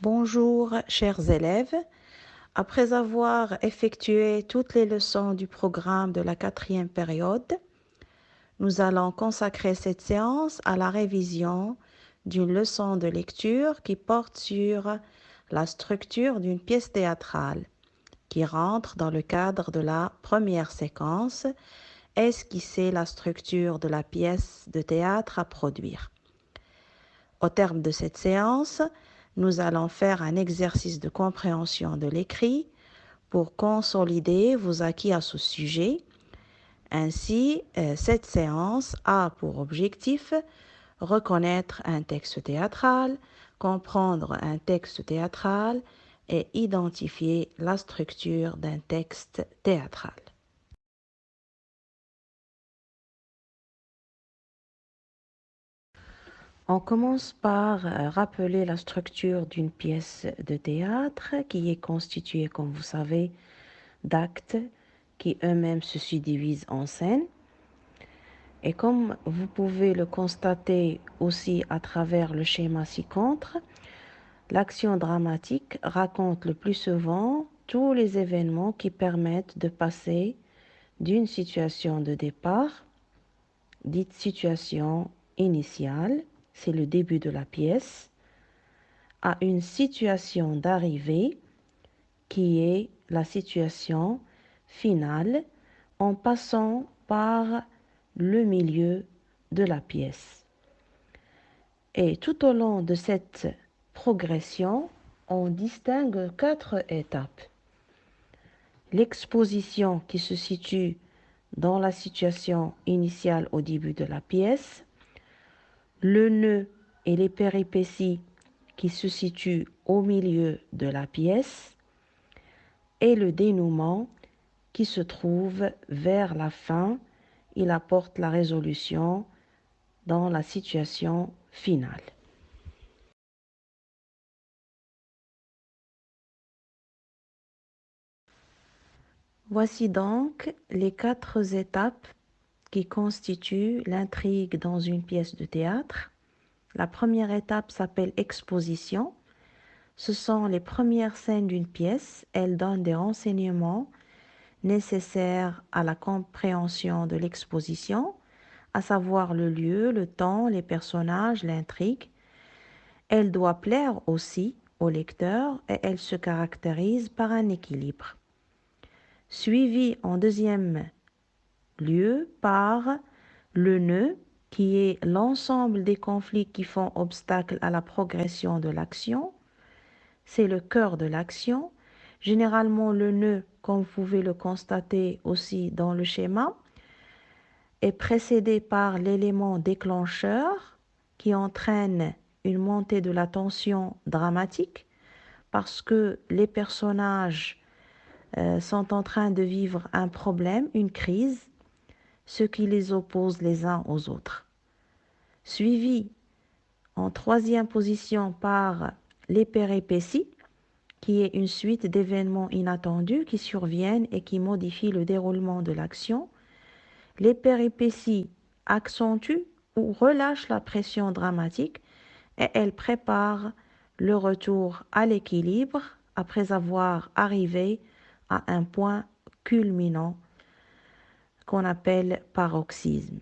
Bonjour, chers élèves. Après avoir effectué toutes les leçons du programme de la 4e période, nous allons consacrer cette séance à la révision d'une leçon de lecture qui porte sur la structure d'une pièce théâtrale, qui rentre dans le cadre de la première séquence, esquisser la structure de la pièce de théâtre à produire. Au terme de cette séance, nous allons faire un exercice de compréhension de l'écrit pour consolider vos acquis à ce sujet. Ainsi, cette séance a pour objectif reconnaître un texte théâtral, comprendre un texte théâtral et identifier la structure d'un texte théâtral. On commence par rappeler la structure d'une pièce de théâtre qui est constituée, comme vous savez, d'actes qui eux-mêmes se subdivisent en scènes. Et comme vous pouvez le constater aussi à travers le schéma ci-contre, l'action dramatique raconte le plus souvent tous les événements qui permettent de passer d'une situation de départ, dite situation initiale, c'est le début de la pièce, à une situation d'arrivée qui est la situation finale en passant par le milieu de la pièce. Et tout au long de cette progression, on distingue 4 étapes. L'exposition qui se situe dans la situation initiale au début de la pièce, le nœud et les péripéties qui se situent au milieu de la pièce et le dénouement qui se trouve vers la fin. Il apporte la résolution dans la situation finale. Voici donc les 4 étapes qui constituent l'intrigue dans une pièce de théâtre. La première étape s'appelle exposition. Ce sont les premières scènes d'une pièce. Elles donnent des renseignements nécessaires à la compréhension de l'exposition, à savoir le lieu, le temps, les personnages, l'intrigue. Elle doit plaire aussi au lecteur et elle se caractérise par un équilibre. Suivi en deuxième lieu par le nœud, qui est l'ensemble des conflits qui font obstacle à la progression de l'action. C'est le cœur de l'action. Généralement, le nœud, comme vous pouvez le constater aussi dans le schéma, est précédé par l'élément déclencheur qui entraîne une montée de la tension dramatique parce que les personnages sont en train de vivre un problème, une crise, ce qui les oppose les uns aux autres. Suivi en troisième position par les péripéties, qui est une suite d'événements inattendus qui surviennent et qui modifient le déroulement de l'action. Les péripéties accentuent ou relâchent la pression dramatique et elles préparent le retour à l'équilibre après avoir arrivé à un point culminant qu'on appelle paroxysme.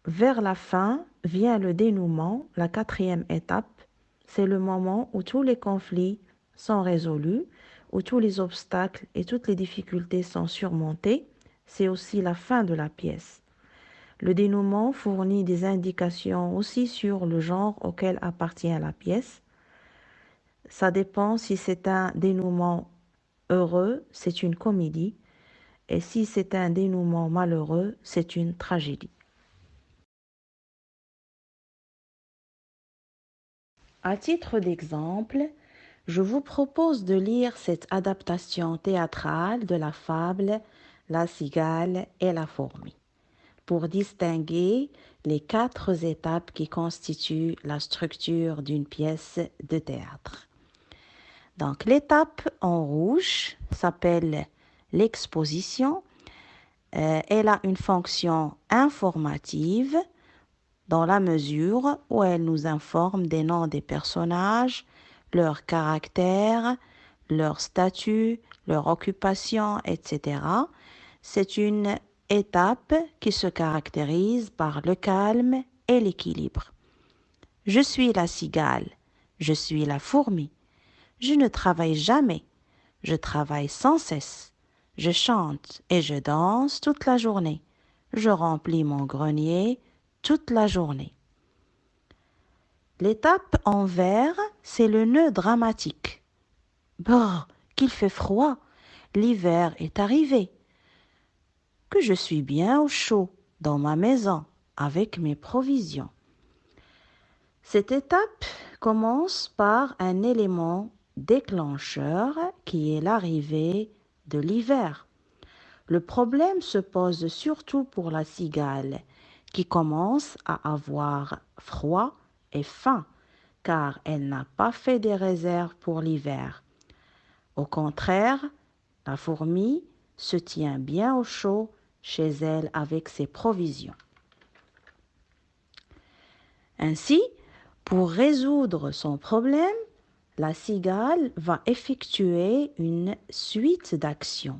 Vers la fin vient le dénouement, la 4e étape. C'est le moment où tous les conflits sont résolus, où tous les obstacles et toutes les difficultés sont surmontés. C'est aussi la fin de la pièce. Le dénouement fournit des indications aussi sur le genre auquel appartient la pièce. Ça dépend si c'est un dénouement heureux, c'est une comédie, et si c'est un dénouement malheureux, c'est une tragédie. À titre d'exemple, je vous propose de lire cette adaptation théâtrale de la fable La cigale et la fourmi pour distinguer les 4 étapes qui constituent la structure d'une pièce de théâtre. Donc l'étape en rouge s'appelle l'exposition. Elle a une fonction informative dans la mesure où elle nous informe des noms des personnages, leur caractère, leur statut, leur occupation, etc. C'est une étape qui se caractérise par le calme et l'équilibre. Je suis la cigale, je suis la fourmi. Je ne travaille jamais, je travaille sans cesse. Je chante et je danse toute la journée. Je remplis mon grenier toute la journée. L'étape en vers, c'est le nœud dramatique. Brrr, qu'il fait froid, l'hiver est arrivé. Que je suis bien au chaud dans ma maison avec mes provisions. Cette étape commence par un élément déclencheur qui est l'arrivée de l'hiver. Le problème se pose surtout pour la cigale qui commence à avoir froid et faim car elle n'a pas fait des réserves pour l'hiver. Au contraire, la fourmi se tient bien au chaud chez elle avec ses provisions. Ainsi, pour résoudre son problème, la cigale va effectuer une suite d'actions.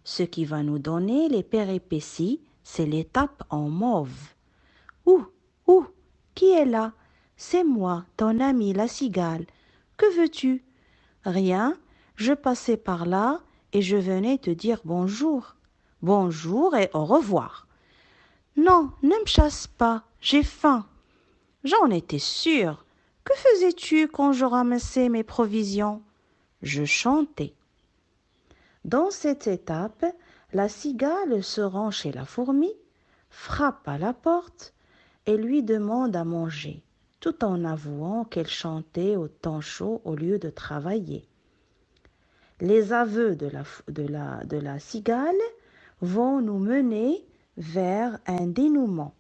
Ce qui va nous donner les péripéties, c'est l'étape en mauve. Ouh, qui est là? C'est moi, ton ami la cigale. Que veux-tu? Rien, je passais par là et je venais te dire bonjour. Bonjour et au revoir. Non, ne me chasse pas, j'ai faim. J'en étais sûre. Que faisais-tu quand je ramassais mes provisions? Je chantais. Dans cette étape, la cigale se rend chez la fourmi, frappe à la porte et lui demande à manger, tout en avouant qu'elle chantait au temps chaud au lieu de travailler. Les aveux de la cigale vont nous mener vers un dénouement,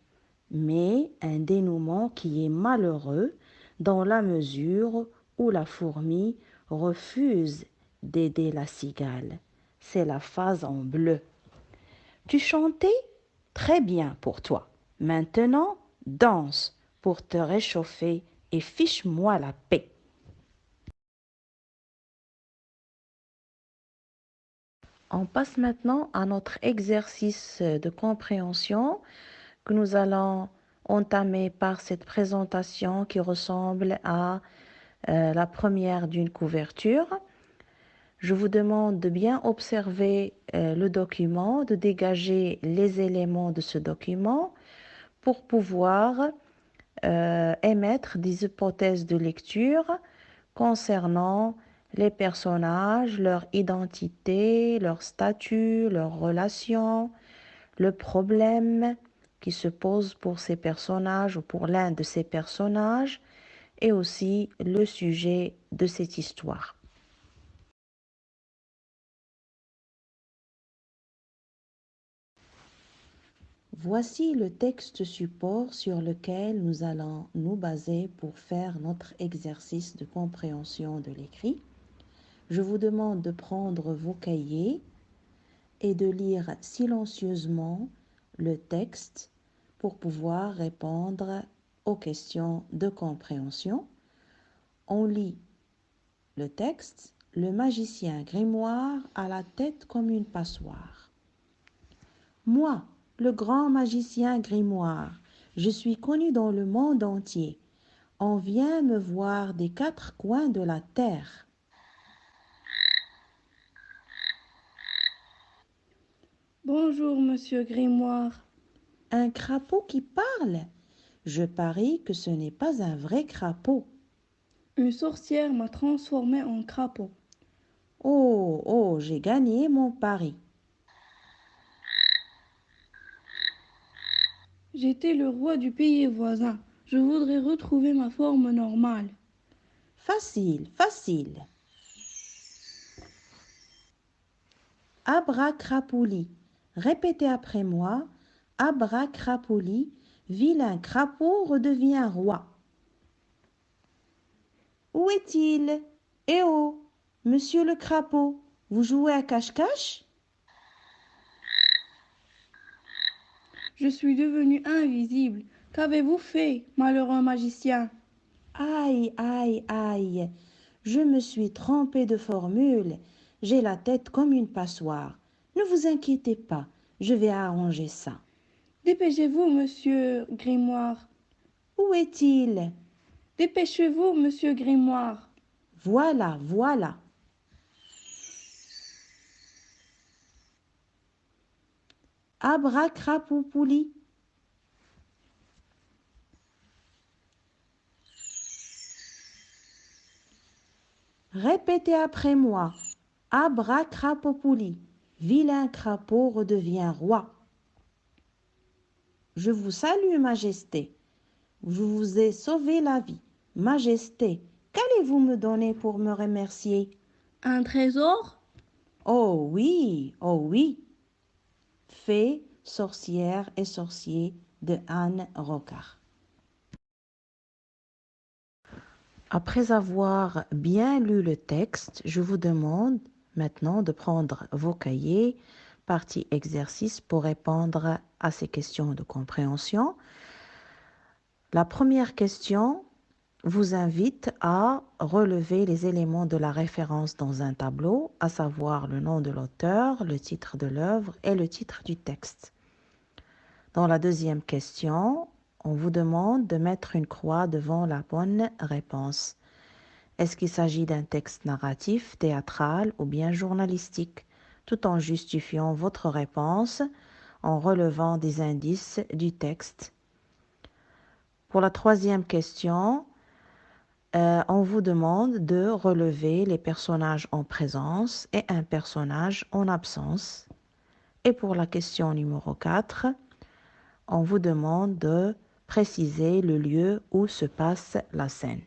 mais un dénouement qui est malheureux dans la mesure où la fourmi refuse d'aider la cigale. C'est la phase en bleu. Tu chantais? Très bien pour toi. Maintenant, danse pour te réchauffer et fiche-moi la paix. On passe maintenant à notre exercice de compréhension que nous allons entamer par cette présentation qui ressemble à la première d'une couverture. Je vous demande de bien observer le document, de dégager les éléments de ce document pour pouvoir émettre des hypothèses de lecture concernant les personnages, leur identité, leur statut, leurs relations, le problème qui se pose pour ces personnages ou pour l'un de ces personnages et aussi le sujet de cette histoire. Voici le texte support sur lequel nous allons nous baser pour faire notre exercice de compréhension de l'écrit. Je vous demande de prendre vos cahiers et de lire silencieusement le texte pour pouvoir répondre aux questions de compréhension. On lit le texte. Le magicien grimoire a la tête comme une passoire. Moi, le grand magicien grimoire, je suis connu dans le monde entier. On vient me voir des quatre coins de la terre. Bonjour, monsieur Grimoire. Un crapaud qui parle? Je parie que ce n'est pas un vrai crapaud. Une sorcière m'a transformé en crapaud. Oh, j'ai gagné mon pari. J'étais le roi du pays voisin. Je voudrais retrouver ma forme normale. Facile. Abracrapouli. Répétez après moi. Abracrapouli. Vilain crapaud redevient roi. Où est-il? Eh oh, monsieur le crapaud, vous jouez à cache-cache? Je suis devenu invisible. Qu'avez-vous fait, malheureux magicien? Aïe, aïe, aïe. Je me suis trompée de formule. J'ai la tête comme une passoire. Ne vous inquiétez pas, je vais arranger ça. Dépêchez-vous, monsieur Grimoire. Où est-il? Dépêchez-vous, monsieur Grimoire. Voilà, voilà. Abracrapoupouli. Répétez après moi. Abracrapopouli. Vilain crapaud redevient roi. Je vous salue, Majesté. Je vous ai sauvé la vie. Majesté, qu'allez-vous me donner pour me remercier? Un trésor? Oh oui, oh oui. Fée, sorcière et sorcier de Anne Rocard. Après avoir bien lu le texte, je vous demande maintenant de prendre vos cahiers, partie exercice pour répondre à ces questions de compréhension. La première question vous invite à relever les éléments de la référence dans un tableau, à savoir le nom de l'auteur, le titre de l'œuvre et le titre du texte. Dans la deuxième question, on vous demande de mettre une croix devant la bonne réponse. Est-ce qu'il s'agit d'un texte narratif, théâtral ou bien journalistique, tout en justifiant votre réponse en relevant des indices du texte. Pour la troisième question, on vous demande de relever les personnages en présence et un personnage en absence. Et pour la question numéro 4, on vous demande de préciser le lieu où se passe la scène.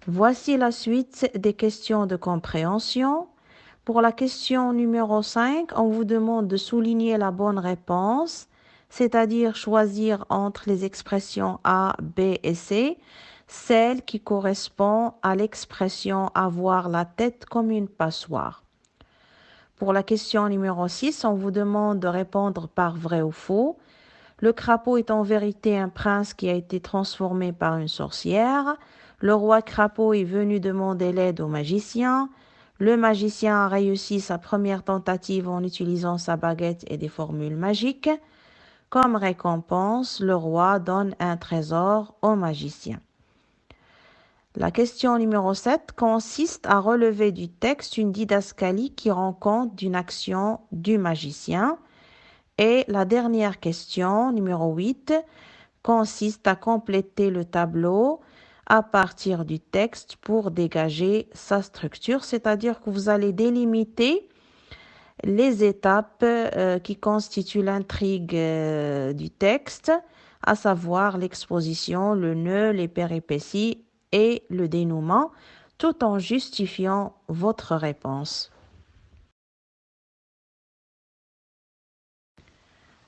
Voici la suite des questions de compréhension. Pour la question numéro 5, on vous demande de souligner la bonne réponse, c'est-à-dire choisir entre les expressions A, B et C, celle qui correspond à l'expression avoir la tête comme une passoire. Pour la question numéro 6, on vous demande de répondre par vrai ou faux. Le crapaud est en vérité un prince qui a été transformé par une sorcière. Le roi crapaud est venu demander l'aide au magicien. Le magicien a réussi sa première tentative en utilisant sa baguette et des formules magiques. Comme récompense, le roi donne un trésor au magicien. La question numéro 7 consiste à relever du texte une didascalie qui rend compte d'une action du magicien. Et la dernière question, numéro 8, consiste à compléter le tableau à partir du texte pour dégager sa structure, c'est-à-dire que vous allez délimiter les étapes qui constituent l'intrigue du texte, à savoir l'exposition, le nœud, les péripéties et le dénouement, tout en justifiant votre réponse.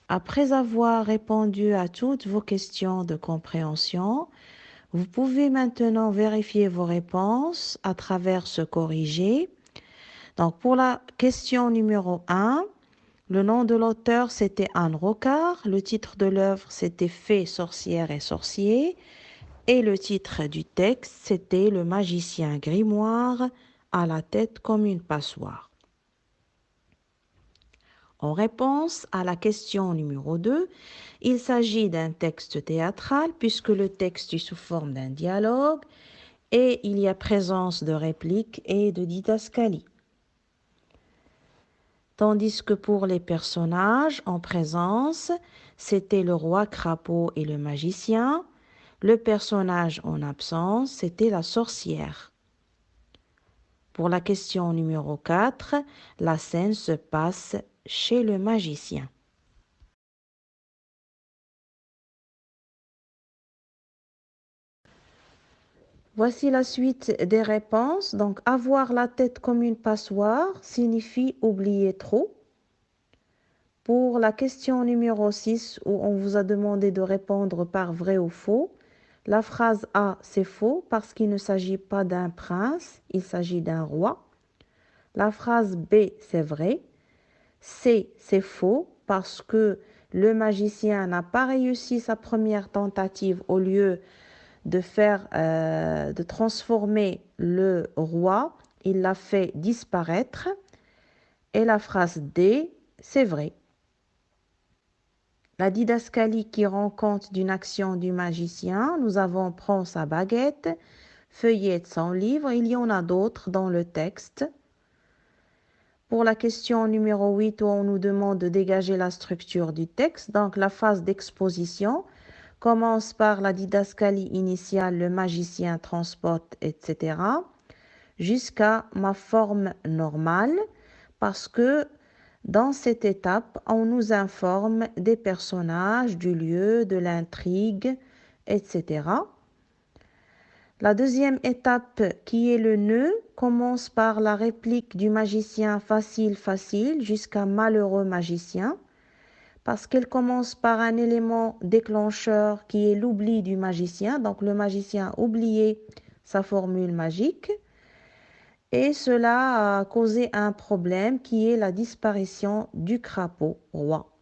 Après avoir répondu à toutes vos questions de compréhension, vous pouvez maintenant vérifier vos réponses à travers ce corrigé. Donc, pour la question numéro 1, le nom de l'auteur, c'était Anne Rocard. Le titre de l'œuvre, c'était Fée, sorcière et sorcier. Et le titre du texte, c'était Le magicien grimoire à la tête comme une passoire. En réponse à la question numéro 2, il s'agit d'un texte théâtral puisque le texte est sous forme d'un dialogue et il y a présence de répliques et de didascalie. Tandis que pour les personnages en présence, c'était le roi crapaud et le magicien. Le personnage en absence, c'était la sorcière. Pour la question numéro 4, la scène se passe chez le magicien. Voici la suite des réponses. Donc, avoir la tête comme une passoire signifie oublier trop. Pour la question numéro 6, où on vous a demandé de répondre par vrai ou faux, la phrase A, c'est faux parce qu'il ne s'agit pas d'un prince, il s'agit d'un roi. La phrase B, c'est vrai. C, c'est faux parce que le magicien n'a pas réussi sa première tentative au lieu de transformer le roi, il l'a fait disparaître. Et la phrase D, c'est vrai. La didascalie qui rend compte d'une action du magicien, nous avons prend sa baguette, feuillette son livre, il y en a d'autres dans le texte. Pour la question numéro 8 où on nous demande de dégager la structure du texte, donc la phase d'exposition commence par la didascalie initiale, le magicien transporte, etc., jusqu'à ma forme normale, parce que dans cette étape, on nous informe des personnages, du lieu, de l'intrigue, etc. La deuxième étape, qui est le nœud, commence par la réplique du magicien facile, facile, jusqu'à malheureux magicien, parce qu'elle commence par un élément déclencheur qui est l'oubli du magicien. Donc le magicien a oublié sa formule magique et cela a causé un problème qui est la disparition du crapaud roi.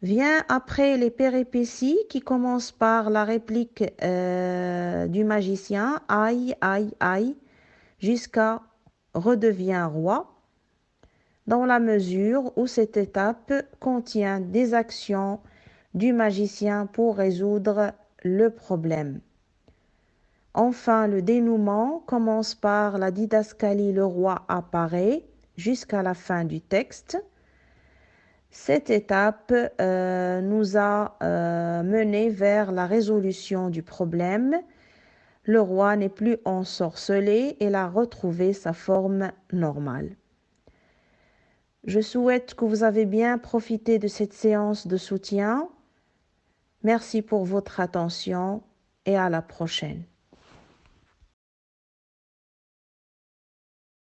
Vient après les péripéties qui commencent par la réplique du magicien, aïe, aïe, aïe, jusqu'à redevient roi, dans la mesure où cette étape contient des actions du magicien pour résoudre le problème. Enfin, le dénouement commence par la didascalie le roi apparaît jusqu'à la fin du texte. Cette étape nous a mené vers la résolution du problème. Le roi n'est plus ensorcelé et a retrouvé sa forme normale. Je souhaite que vous avez bien profité de cette séance de soutien. Merci pour votre attention et à la prochaine.